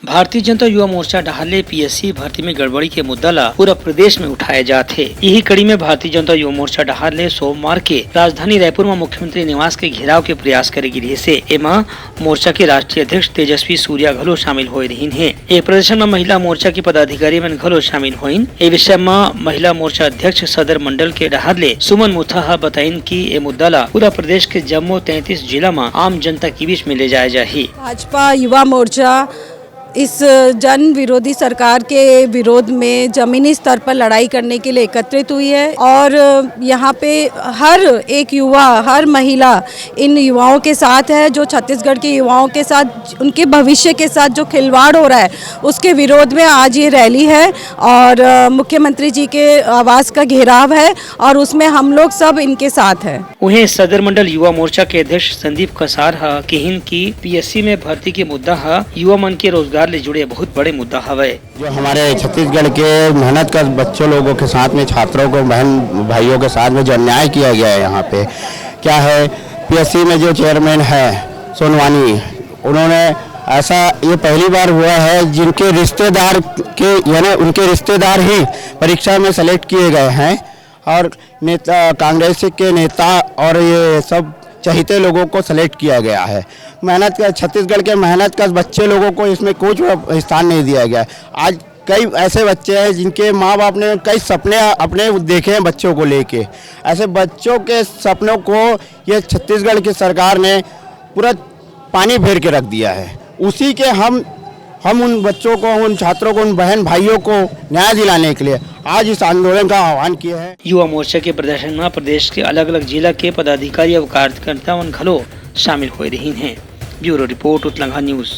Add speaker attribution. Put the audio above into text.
Speaker 1: Bharatiya Janata Yuva Morcha डहाले PSC भर्ती में गड़बड़ी के मुद्दा ला पूरा प्रदेश में उठाए जाते। यही कड़ी में भारतीय जनता युवा मोर्चा डहाले सोमवार के राजधानी रायपुर में मुख्यमंत्री निवास के घेराव के प्रयास करेगी रही से एमा मोर्चा के राष्ट्रीय अध्यक्ष तेजस्वी सूर्या घलो शामिल हो रही है। ये प्रदर्शन में महिला मोर्चा के पदाधिकारी मन घलो शामिल हुईन। ए विषय में महिला मोर्चा अध्यक्ष सदर मंडल के डहाले सुमन मुथा बताइन की ये मुद्दा ला पूरा प्रदेश के जम्मू 33 जिला में आम जनता के बीच में ले जाया जाए।
Speaker 2: भाजपा युवा मोर्चा इस जन विरोधी सरकार के विरोध में जमीनी स्तर पर लड़ाई करने के लिए एकत्रित हुई है और यहाँ पे हर एक युवा, हर महिला इन युवाओं के साथ है जो छत्तीसगढ़ के युवाओं के साथ, उनके भविष्य के साथ जो खिलवाड़ हो रहा है उसके विरोध में आज ये रैली है और मुख्यमंत्री जी के आवास का घेराव है और उसमें हम लोग सब इनके साथ हैं।
Speaker 1: वहीं सदर मंडल युवा मोर्चा के अध्यक्ष संदीप कसार कहिन की पीएससी में भर्ती के मुद्दा युवा मन के रोजगार ले जुड़े बहुत बड़े मुद्दा हवे।
Speaker 3: जो हमारे छत्तीसगढ़ के मेहनत कर बच्चों लोगों के साथ में, छात्रों को, बहन भाइयों के साथ में जो अन्याय किया गया है यहाँ पे क्या है, पीएससी में जो चेयरमैन है सोनवानी, उन्होंने ऐसा ये पहली बार हुआ है जिनके रिश्तेदार के यानी उनके रिश्तेदार ही परीक्षा में सेलेक्ट किए गए हैं और नेता कांग्रेस के नेता और ये सब चहेते लोगों को सेलेक्ट किया गया है। मेहनत का छत्तीसगढ़ के मेहनत का बच्चे लोगों को इसमें कुछ स्थान नहीं दिया गया है। आज कई ऐसे बच्चे हैं जिनके माँ बाप ने कई सपने अपने देखे हैं बच्चों को लेके। ऐसे बच्चों के सपनों को ये छत्तीसगढ़ की सरकार ने पूरा पानी फेर के रख दिया है। उसी के हम उन बच्चों को, उन छात्रों को, उन बहन भाइयों को न्याय दिलाने के लिए आज इस आंदोलन का आह्वान किया है।
Speaker 1: युवा मोर्चा के प्रदर्शन में प्रदेश के अलग अलग जिला के पदाधिकारी और कार्यकर्ता घलो शामिल हो रही हैं। ब्यूरो रिपोर्ट उत्तलंघा न्यूज।